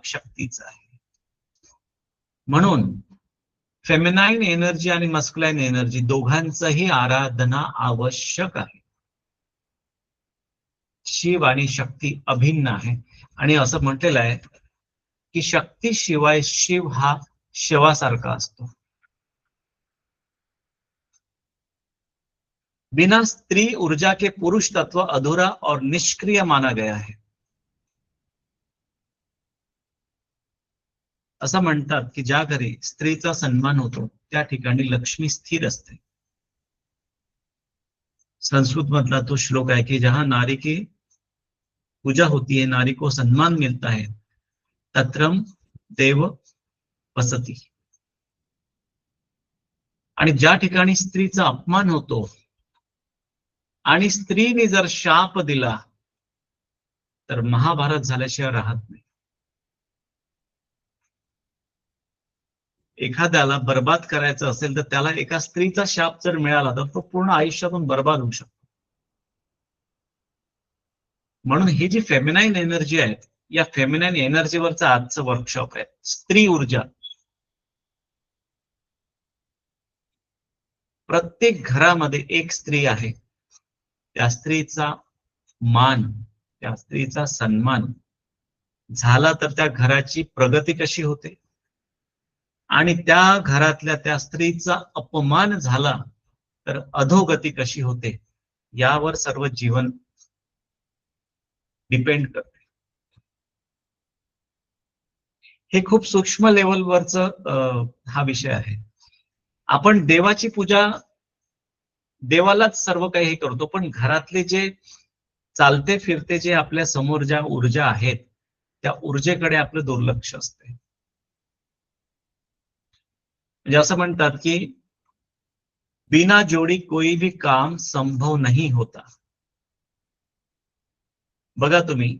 शक्तीचा आहे. म्हणून फेमिनाईन एनर्जी आणि मस्कुलाईन एनर्जी दोघांचंही आराधना आवश्यक आहे. शिव आणि शक्ती अभिन्न आहे आणि असं म्हटलेलं आहे की शक्तीशिवाय शिव हा शिवासारखा असतो. बिना स्त्री ऊर्जा के पुरुष तत्व अधूरा और निष्क्रिय माना गया है. असं म्हणतात की ज्या घरी स्त्रीचा सन्मान होतो त्या ठिकाणी लक्ष्मी स्थिर असते. संस्कृत मधला तो श्लोक आहे की जहां नारी की पूजा होती है, नारी को सम्मान मिलता है, तत्रम देव वसती. आणि ज्या ठिकाणी स्त्रीचा अपमान होतो आणि स्त्रीने जर शाप दिला तर महाभारत झाल्याशिवाय राहत नाही. एखाद्याला बर्बाद करायचं असेल तर त्याला एका स्त्रीचा शाप जर मिळाला तर तो पूर्ण आयुष्यातून बर्बाद होऊ शकतो. म्हणून ही जी फेमिनाईन एनर्जी आहे, या फेमिनाईन एनर्जीवरचं आजचं वर्कशॉप आहे. स्त्री ऊर्जा. प्रत्येक घरामध्ये एक स्त्री आहे. त्या स्त्रीचा मान, त्या स्त्रीचा सन्मान झाला तर त्या घराची प्रगती कशी होते आणि त्या घरातल्या त्या स्त्रीचा अपमान झाला तर अधोगती कशी होते, यावर सर्व जीवन डिपेंड करते. हे खूप सूक्ष्म लेवलवरचं हा विषय आहे. आपण देवाची पूजा, देवालाच सर्व काही करतो, पण घरातले जे चालते फिरते जे आपल्या समोर ज्या ऊर्जा आहेत त्या ऊर्जेकडे आपलं दुर्लक्ष असते. म्हणजे असं म्हणतात की बिना जोडी कोई भी काम संभव नहीं होता. बघा तुम्ही,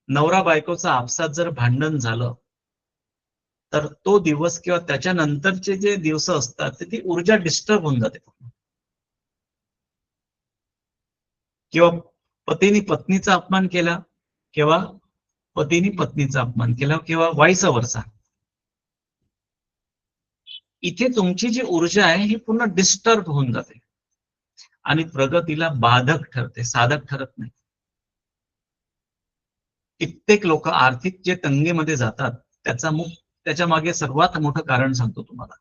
नवरा बायकोचं आपसात जर भांडण झालं तर तो दिवस किंवा त्याच्यानंतरचे जे दिवस असतात ती ऊर्जा डिस्टर्ब होऊन जाते. किंवा पतीने पत्नीचा अपमान केला किंवा पतीने पत्नीचा अपमान केला किंवा वाईस वर्सा, इथे तुमची जी ऊर्जा आहे ही पूर्ण डिस्टर्ब होऊन जाते आणि प्रगतीला बाधक ठरते, साधक ठरत नाही. कित्येक लोक आर्थिक जे तंगीमध्ये जातात त्याच्या मागे सर्वात मोठं कारण सांगतो तुम्हाला.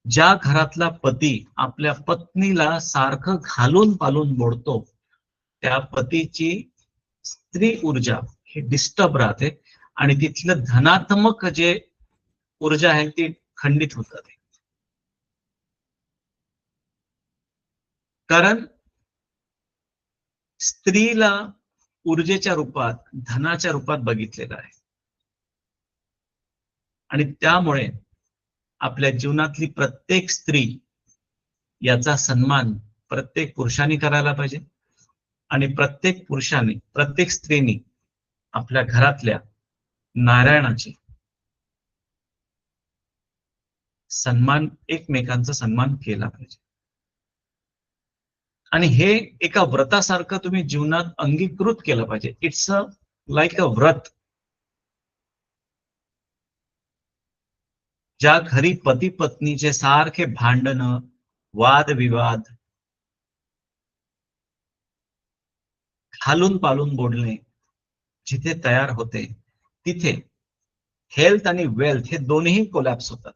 ज्या घरातला पती आपल्या पत्नीला सारखं घालून पालून मोडतो त्या पतीची स्त्री ऊर्जा ही डिस्टर्ब राहते आणि तिथलं धनात्मक जे ऊर्जा आहे ती खंडित होत जाते. कारण स्त्रीला ऊर्जेच्या रूपात, धनाच्या रूपात बघितलेलं आहे आणि त्यामुळे आपल्या जीवनातली प्रत्येक स्त्री याचा सन्मान प्रत्येक पुरुषाने करायला पाहिजे आणि प्रत्येक पुरुषाने, प्रत्येक स्त्रीने आपल्या घरातल्या नारायणाची सन्मान, एकमेकांचा सन्मान केला पाहिजे. आणि हे एका व्रतासारखं तुम्ही जीवनात अंगीकृत केलं पाहिजे. इट्स अ लाईक अ व्रत. ज्या घरी पती पत्नीचे सारखे भांडणं, वादविवाद, खालून पालून बोलणे जिथे तयार होते तिथे हेल्थ आणि वेल्थ हे दोन्ही कोलॅप्स होतात.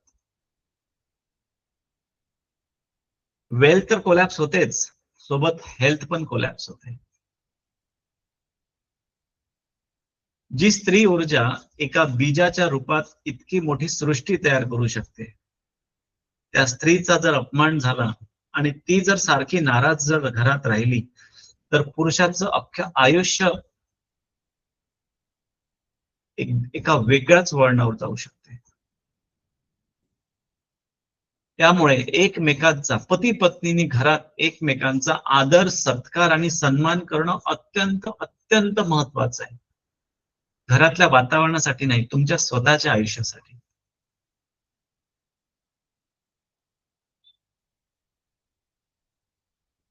वेल्थ तर कोलॅप्स होतेच, सोबत हेल्थ पण कोलॅप्स होते. जी स्त्री ऊर्जा एका बीजाच्या रूपात इतकी मोठी सृष्टी तयार करू शकते, त्या स्त्रीचा जर अपमान झाला आणि ती जर सारखी नाराज जर घरात राहिली तर पुरुषाचं अख्खं आयुष्य एका वेगळ्याच वळणावर जाऊ शकते. त्यामुळे एकमेकांचा, पती पत्नीनी घरात एकमेकांचा आदर, सत्कार आणि सन्मान करणं अत्यंत अत्यंत महत्वाचं आहे. घरातल्या वातावरणासाठी नाही, तुमच्या स्वतःच्या आयुष्यासाठी.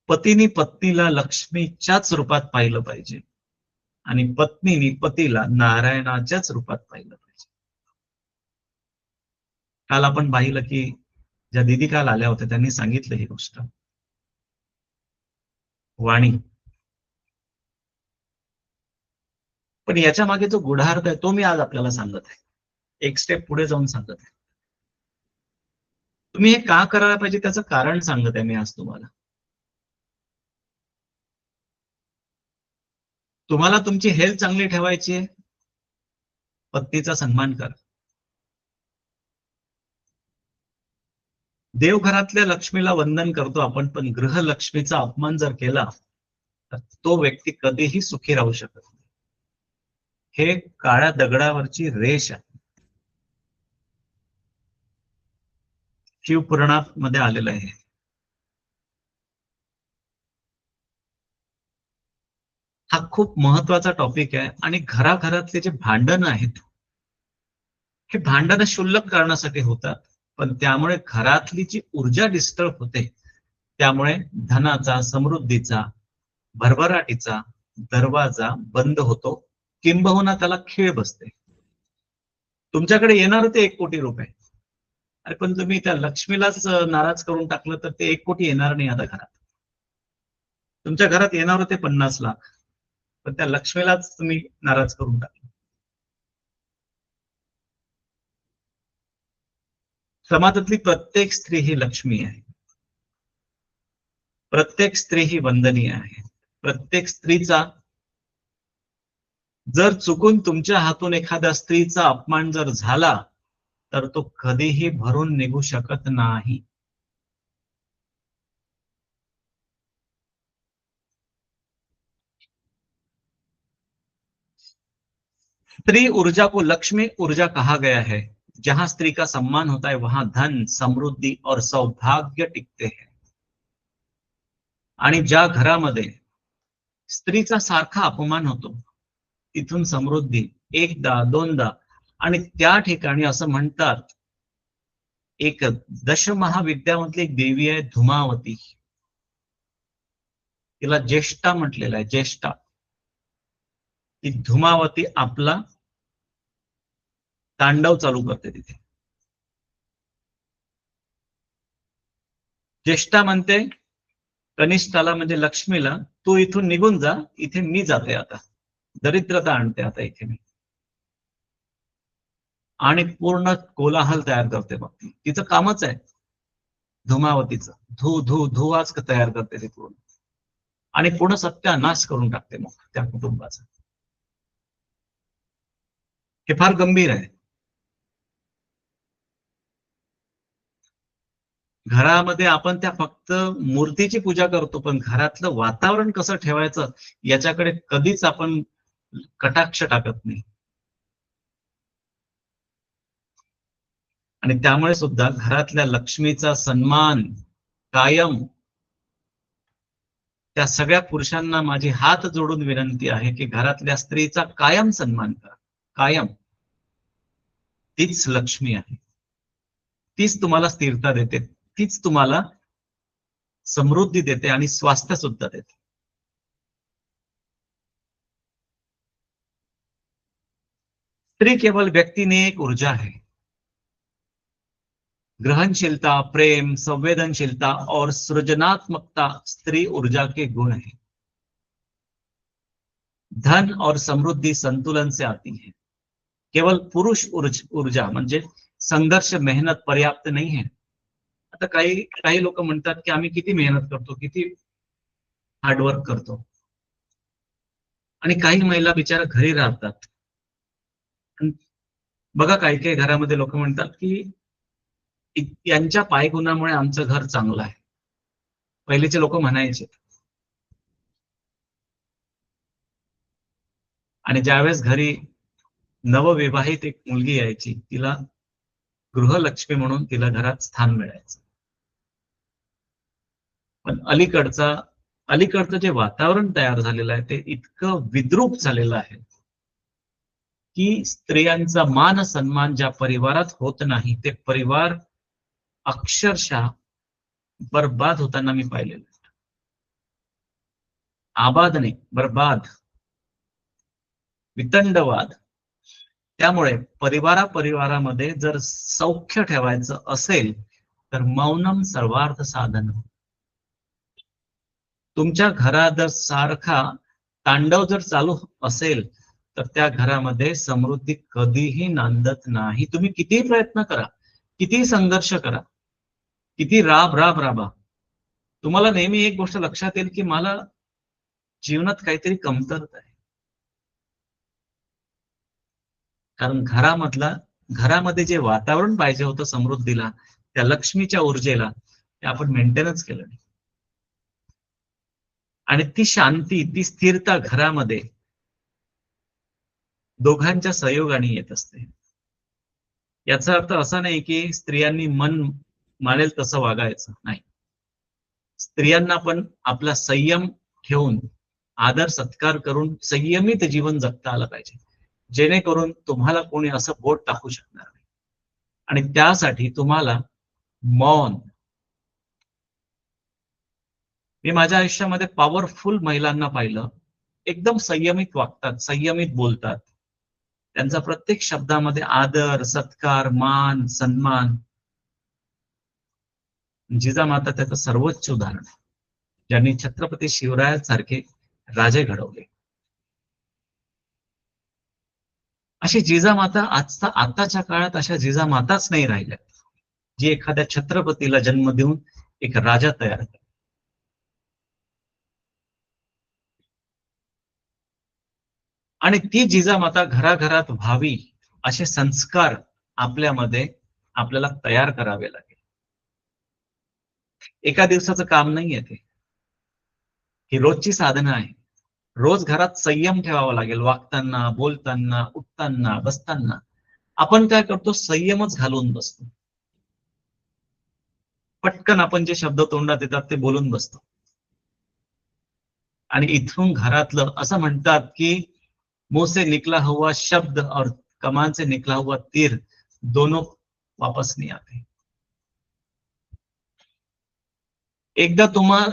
पतीने पत्नीला लक्ष्मीच्याच रूपात पाहिलं पाहिजे आणि पत्नीने पतीला नारायणाच्याच रूपात पाहिलं पाहिजे. काल आपण पाहिलं की ज्या दिदी काल आल्या होत्या त्यांनी सांगितलं ही गोष्ट. वाणी. पण याच्या मागे जो गुढार्थ आहे तो मी आज आपल्याला सांगत आहे. एक स्टेप पुढे जाऊन सांगत आहे. तुम्ही हे का करायला पाहिजे त्याचं कारण सांगत आहे मी आज तुम्हाला. तुम्हाला तुमची हेल्थ चांगली ठेवायची आहे, पत्नीचा सन्मान करा. देवघरातल्या लक्ष्मीला वंदन करतो आपण, पण गृहलक्ष्मीचा अपमान जर केला तर तो व्यक्ती कधीही सुखी राहू शकत नाही. हे काळ्या दगडावरची रेष आहे. शिवपुराणात मध्ये आलेलं आहे. हा खूप महत्वाचा टॉपिक आहे आणि घराघरातले जे भांडण आहेत हे भांडणं क्षुल्लक कारणासाठी होतात, पण त्यामुळे घरातली जी ऊर्जा डिस्टर्ब होते त्यामुळे धनाचा, समृद्धीचा, भरभराटीचा दरवाजा बंद होतो, किंबहुना त्याला खीळ बसते. तुमच्याकडे येणार होते 1 कोटी रुपये, अरे पण तुम्ही त्या लक्ष्मीलाच नाराज करून टाकलं तर ते 1 कोटी येणार नाही आता घरात. तुमच्या घरात येणार होते 50 लाख, पण त्या लक्ष्मीलाच तुम्ही नाराज करून टाकलं. समाजातली प्रत्येक स्त्री ही लक्ष्मी आहे. प्रत्येक स्त्री ही वंदनीय आहे. प्रत्येक स्त्रीचा जर चुकून तुमच्या हातून एखाद्या स्त्रीचा अपमान जर झाला तर तो कधीही भरून निघू शकत नाही. स्त्री ऊर्जा को लक्ष्मी ऊर्जा कहा गया है. जहां स्त्री का सम्मान होता है वहां धन, समृद्धी और सौभाग्य टिकते हैं. आणि ज्या घरामध्ये स्त्रीचा सारखा अपमान होतो तिथून समृद्धी एकदा दोनदा, आणि त्या ठिकाणी असं म्हणतात, एक दशमहाविद्यामधली एक देवी आहे धुमावती, तिला ज्येष्ठा म्हटलेलं आहे. ज्येष्ठा ती धुमावती आपला तांडव चालू करते तिथे. ज्येष्ठा म्हणते कनिष्ठाला म्हणजे लक्ष्मीला, तू इथून निघून जा, इथे मी जाते आता, दरिद्रता आणते आता इथे मी. आणि पूर्ण कोलाहल तयार करते. मग तिचं कामच आहे धुमावतीचं, धू धू धुवाच तयार करते ती पूर्ण, आणि पूर्ण सत्यानाश करून टाकते मग त्या कुटुंबाचा. हे फार गंभीर आहे. घरामध्ये आपण त्या फक्त मूर्तीची पूजा करतो, पण घरातलं वातावरण कसं ठेवायचं याच्याकडे कधीच आपण कटाक्ष टाकत नाही. आणि त्यामुळे सुद्धा घरातल्या लक्ष्मीचा सन्मान कायम, त्या सगळ्या पुरुषांना माझी हात जोडून विनंती आहे की घरातल्या स्त्रीचा कायम सन्मान करा. कायम. तीच लक्ष्मी आहे. तीच तुम्हाला स्थिरता देते, तीच तुम्हाला समृद्धी देते आणि स्वास्थ्य सुद्धा देते. स्त्री केवल व्यक्ति ने एक ऊर्जा है. ग्रहणशीलता, प्रेम, संवेदनशीलता और सृजनात्मकता स्त्री ऊर्जा के गुण हैं. धन और समृद्धि संतुलन से आती है. केवल पुरुष ऊर्जा म्हणजे संघर्ष, मेहनत पर्याप्त नाही है. आता काही काही लोक म्हणतात की आम्ही किती मेहनत करतो, किती हार्डवर्क करतो, आणि काही महिला बिचारा घरी राहतात. बघा काही काही घरामध्ये लोक म्हणतात की यांच्या पायगुणामुळे आमचं घर चांगलं आहे. पहिलेचे लोक म्हणायचे. आणि ज्यावेळेस घरी नवविवाहित एक मुलगी यायची, तिला गृहलक्ष्मी म्हणून तिला घरात स्थान मिळायचं. पण अलीकडचं जे वातावरण तयार झालेलं आहे ते इतकं विद्रूप झालेलं आहे की स्त्रियांचा मान सन्मान ज्या परिवारात होत नाही ते परिवार अक्षरशः बर्बाद होताना मी पाहिलेलं. आबाद नाही, बर्बाद. वितंडवाद. त्यामुळे परिवारामध्ये जर सौख्य ठेवायचं असेल तर मौनम सर्वार्थ साधन. तुमच्या घरात जर सारखा तांडव जर चालू असेल तर त्या घरामध्ये समृद्धी कधीही नांदत नाही. तुम्ही कितीही प्रयत्न करा, कितीही संघर्ष करा, किती राबा, तुम्हाला नेहमी एक गोष्ट लक्षात येईल की मला जीवनात काहीतरी कमतरता आहे. कारण घरामध्ये जे वातावरण पाहिजे होतं समृद्धीला, त्या लक्ष्मीच्या ऊर्जेला, ते आपण मेंटेनच केलं नाही. आणि ती शांती, ती स्थिरता घरामध्ये दोघांच्या सहयोगाने येत असते. याचा अर्थ असा नाही की स्त्रियांनी मन मानेल तसं वागायचं नाही. स्त्रियांना पण आपला संयम ठेवून, आदर सत्कार करून संयमित जीवन जगता आलं पाहिजे, जेणेकरून तुम्हाला कोणी असं बोट टाकू शकणार नाही. आणि त्यासाठी तुम्हाला मौन. मी माझ्या आयुष्यामध्ये पॉवरफुल महिलांना पाहिलं, एकदम संयमित वागतात, संयमित बोलतात. त्यांचा प्रत्येक शब्दामध्ये आदर, सत्कार, मान, सन्मान. जिजामाता त्याचं सर्वोच्च उदाहरण आहे, ज्यांनी छत्रपती शिवरायांसारखे राजे घडवले. अशी जिजामाता आताच्या काळात अशा जिजामाताच नाही राहिल्या, जी एखाद्या छत्रपतीला जन्म देऊन एक राजा तयार करतात. आणि ती जिजामाता घराघरात व्हावी असे संस्कार आपल्यामध्ये आपल्याला तयार करावे लागेल. एका दिवसाचं काम नाहीये ते, ही रोजची साधना आहे. रोज घरात संयम ठेवावा लागेल, वागताना, बोलताना, उठताना, बसताना. आपण काय करतो, संयमच घालून बसतो. पटकन आपण जे शब्द तोंडात येतात ते बोलून बसतो. आणि इथून घरातलं असं म्हणतात की मुंह से निकला हुआ शब्द और कमान से निकला हुआ तीर दोनों वापस नहीं आते. एकदा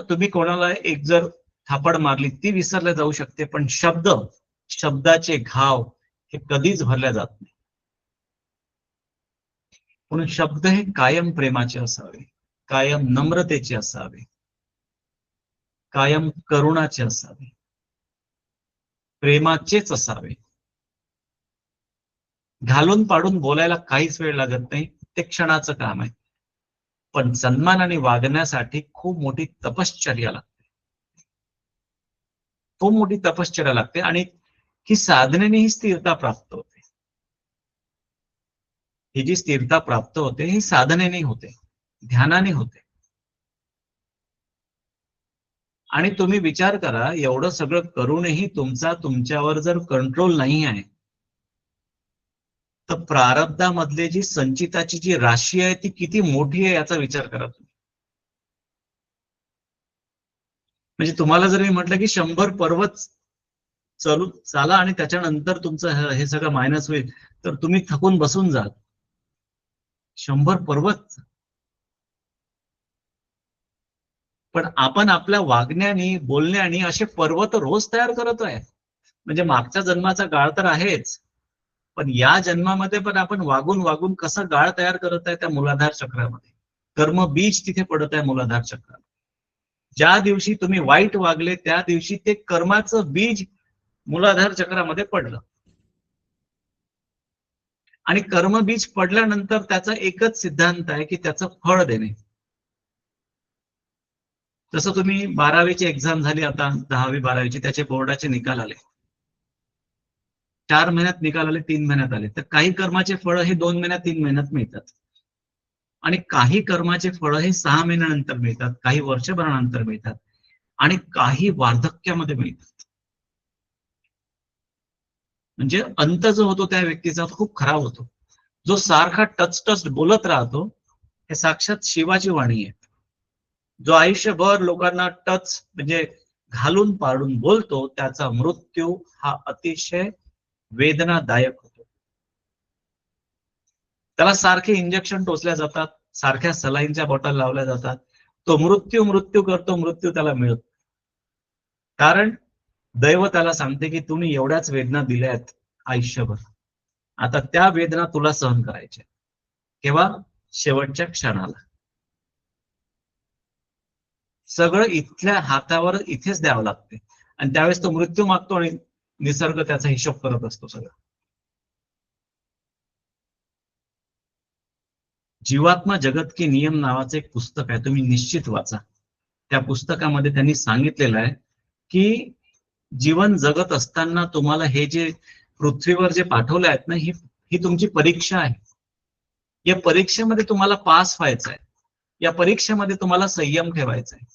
तुम्ही कोणाला एक जर थापड मारली, ती विसरल्या जाऊ शकते, पण शब्दाचे घाव हे कधीच भरल्या जात नाही. म्हणून शब्द हे कायम प्रेमाचे असावे, कायम नम्रतेचे असावे, कायम करुणाचे असावे, प्रेमाचेच असावे. घालून पाडून बोलायला काहीच वेळ लागत नाही, ते क्षणाचं काम आहे. पण सन्मानाने वागण्यासाठी खूप मोठी तपश्चर्या लागते, खूप मोठी तपश्चर्या लागते. आणि ही साधनेने ही स्थिरता प्राप्त होते. ही जी स्थिरता प्राप्त होते ही साधनेने होते, ध्यानाने होते. आणि तुम्ही विचार करा, एवढं सगळं करूनही तुमच्यावर जर कंट्रोल नाही आहे, तर प्रारब्धामधले जी संचिताची जी राशी आहे ती किती मोठी आहे याचा विचार करा तुम्ही. म्हणजे तुम्हाला जर मी म्हटलं की 100 पर्वत चाला आणि त्याच्यानंतर तुमचं हे सगळं मायनस होईल, तर तुम्ही थकून बसून जाल. 100 पर्वत. पण आपण आपल्या वागण्याने, बोलण्याने असे पर्वत रोज तयार करत आहे. म्हणजे मागच्या जन्माचा गाळ तर आहेच, पण या जन्मामध्ये पण आपण वागून वागून कसं गाळ तयार करत आहे त्या मूलाधार चक्रामध्ये. कर्म बीज तिथे पडत आहे मूलाधार चक्रात. ज्या दिवशी तुम्ही वाईट वागले त्या दिवशी ते कर्माचं बीज मूलाधार चक्रामध्ये पडलं. आणि कर्मबीज पडल्यानंतर त्याचा एकच सिद्धांत आहे की त्याचं फळ देणे. जसं तुम्ही 12वीची एक्झाम झाली, आता 10वी 12वीची, त्याचे बोर्डाचे निकाल आले. 4 महिन्यात निकाल आले, 3 महिन्यात आले. तर काही कर्माचे फळ हे 2 महिन्यात 3 महिन्यात मिळतात, आणि काही कर्माचे फळ हे 6 महिन्यानंतर मिळतात, काही वर्षभरानंतर मिळतात, आणि काही वार्धक्यामध्ये मिळतात. म्हणजे अंत जो होतो त्या व्यक्तीचा खूप खराब होतो. जो सारखा टच बोलत राहतो, हे साक्षात शिवाची वाणी आहे. जो आयुष्यभर लोकांना टच म्हणजे घालून पाडून बोलतो, त्याचा मृत्यू हा अतिशय वेदनादायक होतो. त्याला सारखे इंजेक्शन टोचल्या जातात, सारख्या सलाईनच्या बॉटल लावल्या जातात. तो मृत्यू करतो, मृत्यू त्याला मिळतो. कारण दैव त्याला सांगते की तुम्ही एवढ्याच वेदना दिल्या आहेत आयुष्यभर, आता त्या वेदना तुला सहन करायच्या. केव्हा? शेवटच्या क्षणाला. सगळं इथल्या हातावर इथेच द्यावं लागते, आणि त्यावेळेस तो मृत्यू मागतो आणि निसर्ग त्याचा हिशोब करत असतो सगळं. जीवात्मा जगत के नियम नावाचं एक पुस्तक आहे, तुम्ही निश्चित वाचा. त्या पुस्तकामध्ये त्यांनी सांगितलेलं आहे की जीवन जगत असताना तुम्हाला हे जे पृथ्वीवर जे पाठवले आहेत ना, ही तुमची परीक्षा आहे. या परीक्षेमध्ये तुम्हाला पास व्हायचं आहे. या परीक्षेमध्ये तुम्हाला संयम ठेवायचा आहे,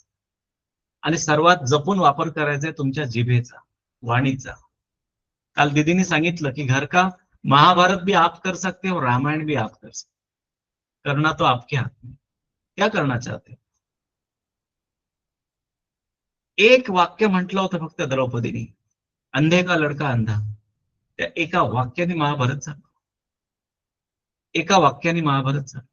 आणि सर्वात जपून वापर करायचा आहे तुमच्या जिभेचा, वाणीचा. काल दीदीने सांगितलं की घर का महाभारत भी आप कर सकते हो, रामायण भी आप कर सकते, करना तो आपके हाथ में. क्या करना चाहते हो? एक वाक्य म्हटलं होतं फक्त द्रौपदीने, अंधे का लडका अंधा. त्या एका वाक्याने महाभारत झालं. एका वाक्याने महाभारत झालं.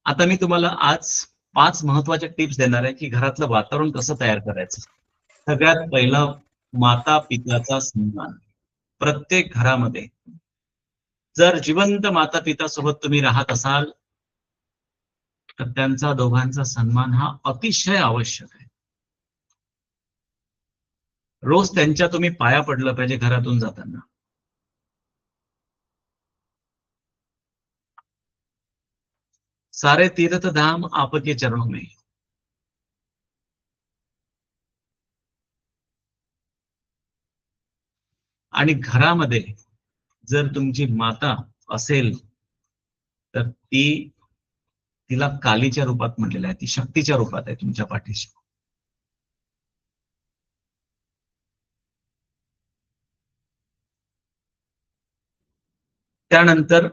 आता मी तुम्हाला आज 5 महत्वाच्या टिप्स देणार आहे की घरातलं वातावरण कसं तयार करायचं. सगळ्यात पहिला, माता पित्याचा सन्मान. प्रत्येक घरामध्ये जर जिवंत माता पिता सोबत तुम्ही राहत असाल, तर त्यांचा दोघांचा सन्मान हा अतिशय आवश्यक आहे. रोज त्यांच्या तुम्ही पाया पडलं पाहिजे घरातून जाताना. सारे तीर्थ धाम आपके चरणों में. आणि घरामध्ये जर तुमची माता असेल, तर तिला कालीच्या रूपात म्हटलेलं आहे, ती शक्तीच्या रूपात आहे तुमच्या पाठीशी. त्यानंतर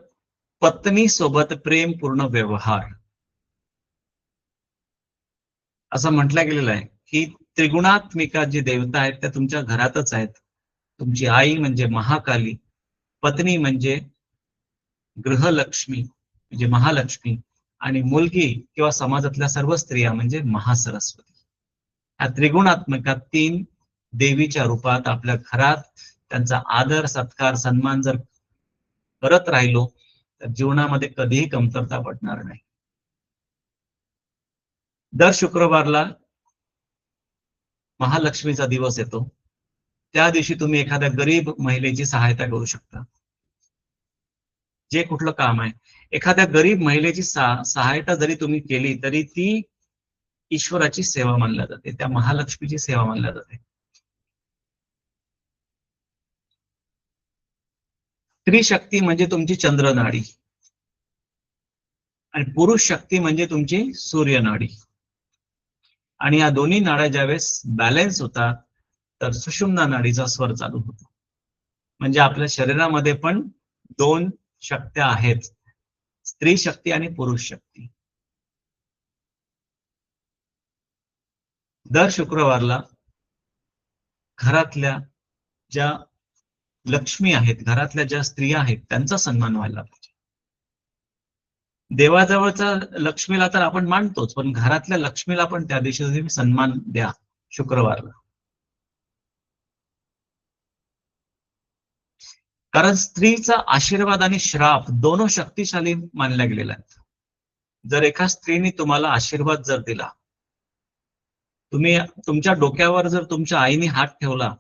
पत्नी सोबत प्रेमपूर्ण व्यवहार. असं म्हटलं गेलेलं आहे की त्रिगुणात्मिका जी देवता आहेत त्या तुमच्या घरातच आहेत. तुमची आई म्हणजे महाकाली, पत्नी म्हणजे गृहलक्ष्मी म्हणजे महालक्ष्मी, आणि मुलगी किंवा समाजातल्या सर्व स्त्रिया म्हणजे महासरस्वती. ह्या त्रिगुणात्मका 3 देवीच्या रूपात आपल्या घरात त्यांचा आदर सत्कार सन्मान जर करत राहिलो, तर जीवनामध्ये कधीही कमतरता पडणार नाही. दर शुक्रवारला महालक्ष्मीचा दिवस येतो. त्या दिवशी तुम्ही एखाद्या गरीब महिलेची सहायता करू शकता. जे कुठलं काम आहे, एखाद्या गरीब महिलेची सहायता जरी तुम्ही केली तरी ती ईश्वराची सेवा मानल्या जाते, त्या महालक्ष्मीची सेवा मानल्या जाते. स्त्री शक्ती म्हणजे तुमची चंद्रनाडी, आणि पुरुष शक्ती म्हणजे तुमची सूर्यनाडी. आणि या दोन्ही नाड्या ज्यावेळेस बॅलन्स होतात, तर सुषुम्ना नाडीचा स्वर चालू होतो. म्हणजे आपल्या शरीरामध्ये पण 2 शक्त्या आहेत, स्त्री शक्ती आणि पुरुष शक्ती. दर शुक्रवारला घरातल्या ज्या लक्ष्मी आहेत, घरातल्या ज्या स्त्रिया आहेत, त्यांचा सन्मान व्हायला पाहिजे. देवाजवळचा लक्ष्मीला तर आपण मानतोच, पण घरातल्या लक्ष्मीला पण त्या दिवशी तुम्ही सन्मान द्या शुक्रवारला. कारण स्त्रीचा आशीर्वाद आणि श्राप दोनो शक्तिशाली मानल्या गेलेल्या आहेत. जर एका स्त्रीने तुम्हाला आशीर्वाद जर दिला, तुम्ही तुमच्या डोक्यावर जर तुमच्या आईने हात ठेवला,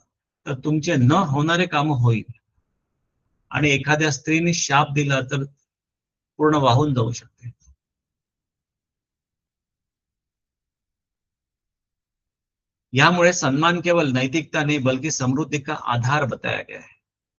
तर तुमचे न होणारे काम होईल. आणि एखाद्या स्त्रीने शाप दिला तर पूर्ण वाहून जाऊ शकते. यामुळे सन्मान केवल नैतिकता नहीं बल्कि समृद्धि का आधार बताया गया है.